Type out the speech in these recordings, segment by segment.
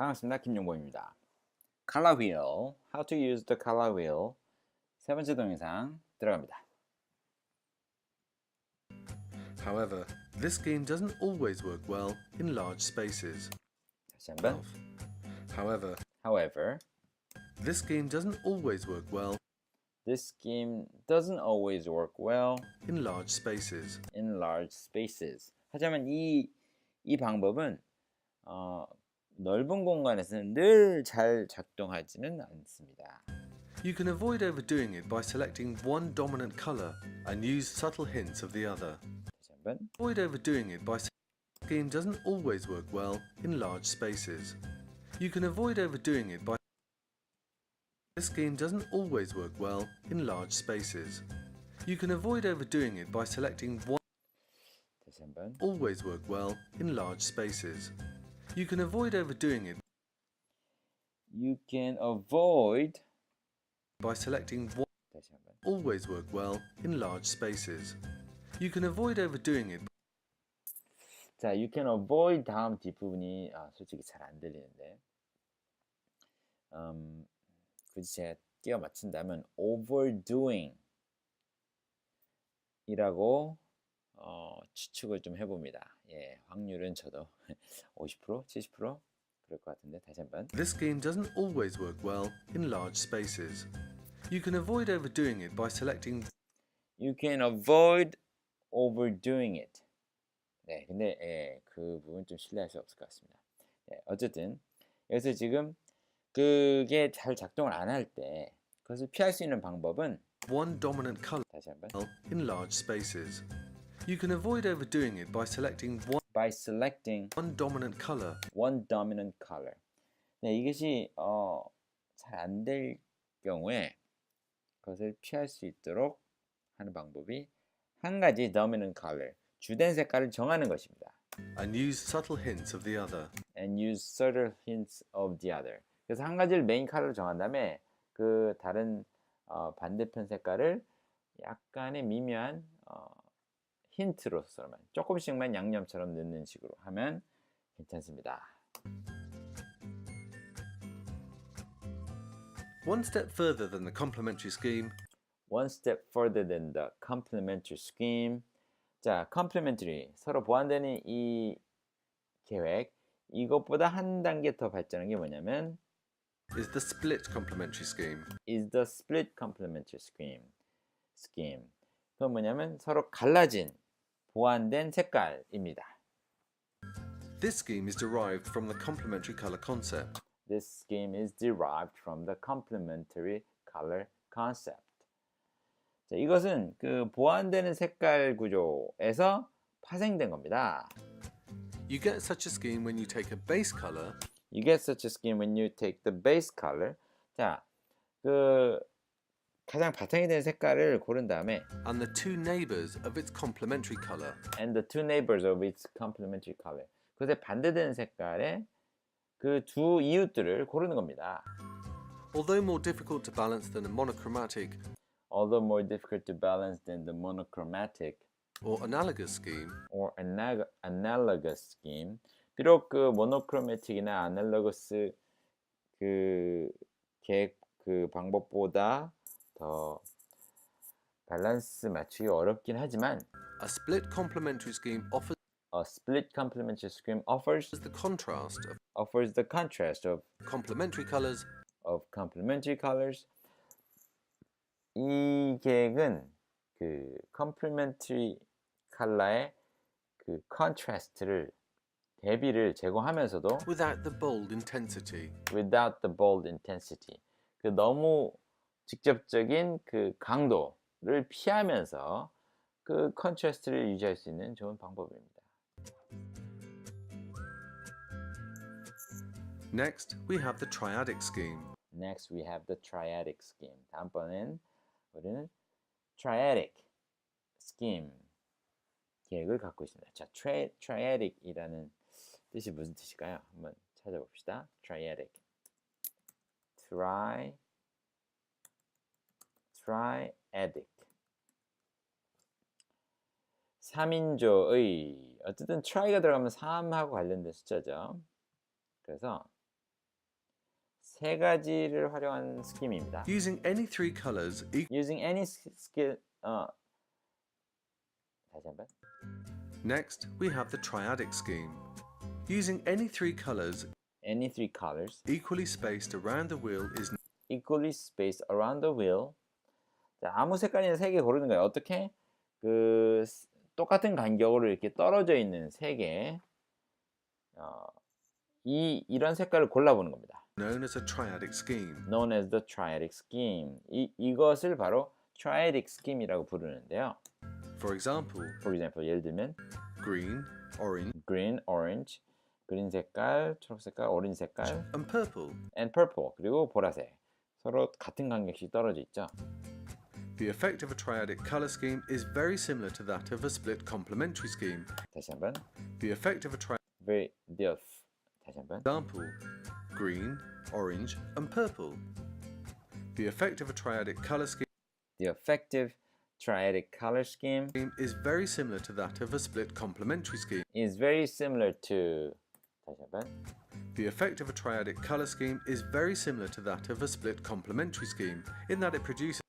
반갑습니다. 김용범입니다. color wheel, how to use the color wheel 세 번째 동영상 들어갑니다. However, this game doesn't always work well in large spaces. 다시 한번. However, this game doesn't always work well in large spaces. 하지만 이 방법은 넓은 공간에서는 늘 잘 작동하지는 않습니다. You can avoid overdoing it by selecting one dominant color and use subtle hints of the other. 다시 한번. Avoid overdoing it by this game doesn't always work well in large spaces. You can avoid overdoing it by this game doesn't always work well in large spaces. You can avoid overdoing it by selecting one 다시 한번. always work well in large spaces. You can avoid overdoing it You can avoid by selecting one 다시 한번. always work well in large spaces. You can avoid overdoing it. 자, you can avoid 다음 뒷부분이 솔직히 잘 안 들리는데 굳이 제가 끼워 맞춘다면 overdoing 이라고 추측을 좀 해봅니다. 예, 확률은 저도 50%, 70% 그럴 것 같은데 다시 한번. This game doesn't always work well in large spaces. You can avoid overdoing it by selecting You can avoid overdoing it. 네, 근데 그 부분 좀 신뢰할 수 없을 것 같습니다. 네, 어쨌든 여기서 지금 그게 잘 작동을 안 할 때 그것을 피할 수 있는 방법은 one dominant color 다시 한번. in large spaces. You can avoid overdoing it by selecting one dominant color. 네, 이것이 잘 안 될 경우에 그것을 피할 수 있도록 하는 방법이 한 가지 dominant color, 주된 색깔을 정하는 것입니다. And use subtle hints of the other. 그래서 한 가지를 메인 컬러로 정한 다음에 그 다른 반대편 색깔을 약간의 미묘한 힌트로서만 조금씩만 양념처럼 넣는 식으로 하면 괜찮습니다. One step further than the complementary scheme. 자, complementary 서로 보완되는 이 계획, 이것보다 한 단계 더 발전한 게 뭐냐면 is the split complementary scheme. 그건 뭐냐면 서로 갈라진 보완된 색깔입니다. This scheme is derived from the complementary color concept. 자, 이것은 그 보완되는 색깔 구조에서 파생된 겁니다. You get such a scheme when you take a base color. 자, 그 가장 바탕이 되는 색깔을 고른 다음에 and the two neighbors of its complementary color. 그것에 반대되는 색깔의 그 두 이웃들을 고르는 겁니다. Although more difficult to balance than the monochromatic or analogous scheme, 비록 그 모노크로매틱이나 아날로거스 그 방법보다 더 밸런스 맞추기 어렵긴 하지만 a split complementary scheme offers the contrast of complementary colors. 이 계획은 그 complementary 컬러의 그 컨트라스트를 대비를 제공하면서도 without the bold intensity. 그 너무 직접적인 그 강도를 피하면서 그 컨트라스트를 유지할 수 있는 좋은 방법입니다. Next, we have the triadic scheme. 다음번엔 우리는 triadic scheme 계획을 갖고 있습니다. 자, triadic이라는 뜻이 무슨 뜻일까요? 한번 찾아봅시다. triadic. triadic. 3인조의 어쨌든 try가 들어가면 3하고 관련된 숫자죠. 그래서 세 가지를 활용한 스킴입니다. Using any three colors. Using any skill. 다시 한번. Next, we have the triadic scheme. Using any three colors Any three colors. equally spaced around the wheel is Equally spaced around the wheel. 자, 아무 색깔이나 세 개 고르는 거예요. 어떻게? 똑같은 간격으로 이렇게 떨어져 있는 세 개. 이런 색깔을 골라보는 겁니다. known as a triadic scheme. Known as the triadic scheme. 이것을 바로 triadic scheme이라고 부르는데요. For example, 예를 들면 green, orange, green, orange, 그린 색깔, 초록 색깔, 오렌지 색깔, and purple. and purple, 그리고 보라색. 서로 같은 간격씩 떨어져 있죠. The effect of a triadic color scheme is very similar to that of a split complementary scheme. 다시 한번. The effect of a triadic 다시 한번. example, green, orange, and purple. The effect of a triadic color scheme The effective triadic color scheme is very similar to that of a split complementary scheme. is very similar to. 다시 한번. The effect of a triadic color scheme is very similar to that of a split complementary scheme in that it produces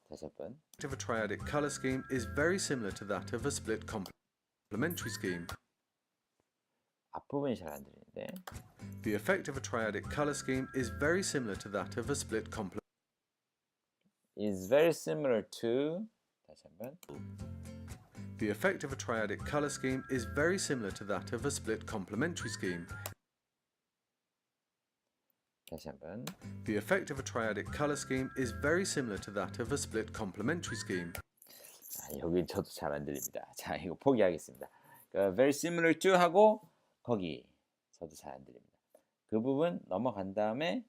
다시 한번. of a triadic color scheme is very similar to that of a split complementary scheme. 앞부분이 잘 안 들리는데. The effect of a triadic color scheme is very similar to that of a split complementary Is very similar to. 다시 한번. The effect of a triadic color scheme is very similar to that of a split complementary scheme. 다시 한번. The effect of a triadic color scheme is very similar to that of a split complementary scheme. 여기 저도 잘 안 들립니다. 자, 이거 포기하겠습니다. very similar to 하고 거기 저도 잘 안 들립니다. 그 부분 넘어간 다음에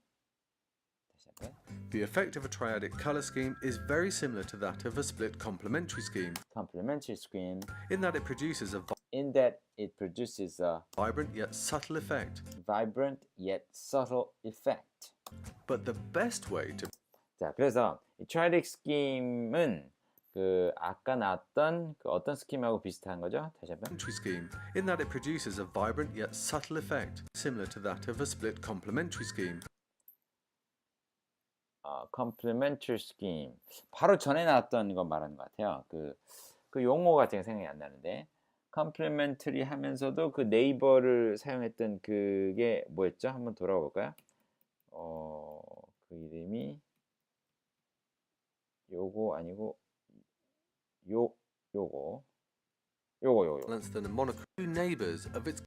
다시 한번. The effect of a triadic color scheme is very similar to that of a split complementary scheme complementary scheme in that it produces a in that it produces a vibrant yet subtle effect. vibrant yet subtle effect. But the best way to 자, 그래서 이 triadic scheme은 아까 나왔던 어떤 스킴하고 비슷한 거죠? 다시 한번. complementary scheme in that it produces a vibrant yet subtle effect similar to that of a split complementary scheme. complementary scheme. 바로 전에 나왔던 거 말하는 것 같아요. 그 용어가 제가 생각이 안 나는데 complementary 하면서도 그 네이버를 사용했던 그게 뭐였죠? 한번 돌아가 볼까요? 그 이름이 요거 아니고 요거 Balance than a monochrome. Two neighbors of its.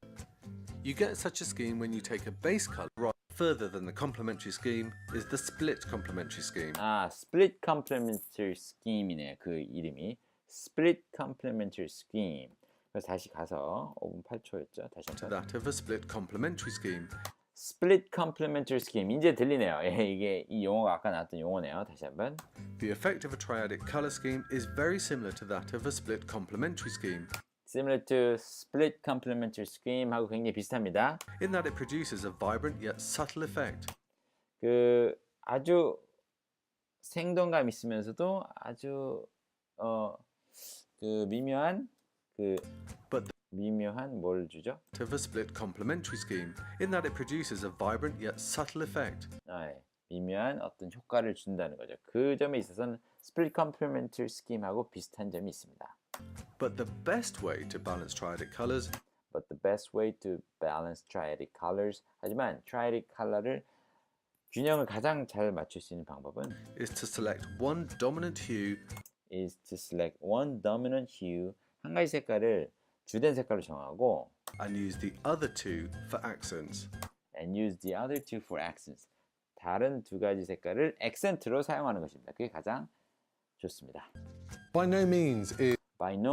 You get such a scheme when you take a base color. Right. Further than the complementary scheme is the split complementary scheme. split complementary scheme이네. 그 이름이 split complementary scheme. 그래서 다시 가서 5분 8초였죠. 다시 To 한번. that of a split complementary scheme. split complementary scheme. 이제 들리네요. 이게 이 용어가 아까 나왔던 용어네요. 다시 한번. The effect of a triadic color scheme is very similar to that of a split complementary scheme. similar to split complementary scheme 하고 굉장히 비슷합니다. In that it produces a vibrant yet subtle effect. 아주 생동감 있으면서도 아주 미묘한 미묘한 뭘 주죠? Of a split complementary scheme. In that it produces a vibrant yet subtle effect. 미묘한 어떤 효과를 준다는 거죠. 그 점에 있어서는 split complementary scheme하고 비슷한 점이 있습니다. But the best way to balance triadic colors 하지만 triadic color를 균형을 가장 잘 맞출 수 있는 방법은 is to select one dominant hue 한 가지 색깔을 주된 색깔로 정하고 and use the other two for accents. 다른 두 가지 색깔을 액센트로 사용하는 것입니다. 그게 가장 좋습니다. By no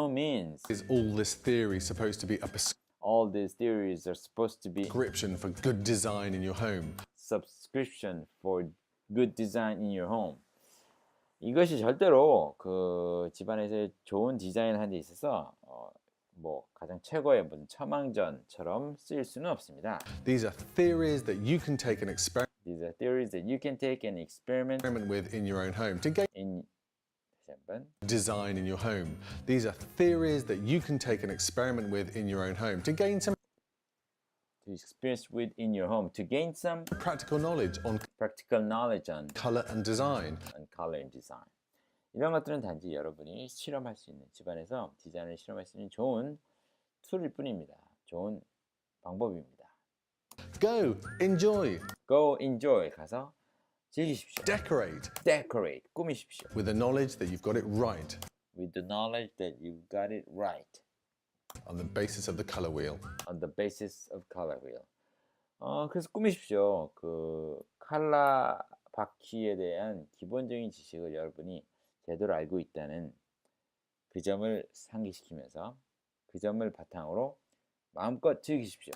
means is all this theory supposed to be a all these theories are supposed to be prescription for good design in your home. subscription for good design in your home. 이것이 절대로 그 집안에서 좋은 디자인을 하는 데 있어서 가장 최고의 무슨 천왕전처럼 쓰일 수는 없습니다. These are theories that you can take and experiment with in your own home to gain design in your home. These are theories that you can take and experiment with in your own home to gain some experience with in your home to gain some practical knowledge on practical knowledge on color and design. color and design. 이런 것들은 단지 여러분이 실험할 수 있는, 집안에서 디자인을 실험할 수 있는 좋은 툴일 뿐입니다. 좋은 방법입니다. Go, enjoy, Go enjoy. 가서 즐기십시오. decorate Decorate. 꾸미십시오. with the knowledge that you've got it right With the knowledge that you got it right. on the basis of the color wheel. On the basis of color wheel. 그래서 꾸미십시오. 그 컬러 바퀴에 대한 기본적인 지식을 여러분이 제대로 알고 있다는 그 점을 상기시키면서 그 점을 바탕으로 마음껏 즐기십시오.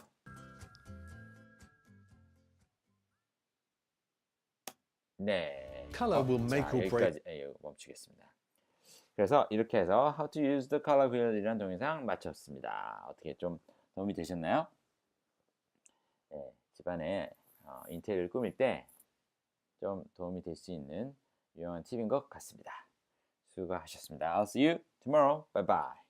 네. Color will make or break. 여기까지 멈추겠습니다. 그래서 이렇게 해서 How to use the color wheel이라는 동영상 마쳤습니다. 어떻게 좀 도움이 되셨나요? 네, 집안에 인테리어를 꾸밀 때 좀 도움이 될 수 있는 유용한 팁인 것 같습니다. 수고하셨습니다. I'll see you tomorrow. Bye bye.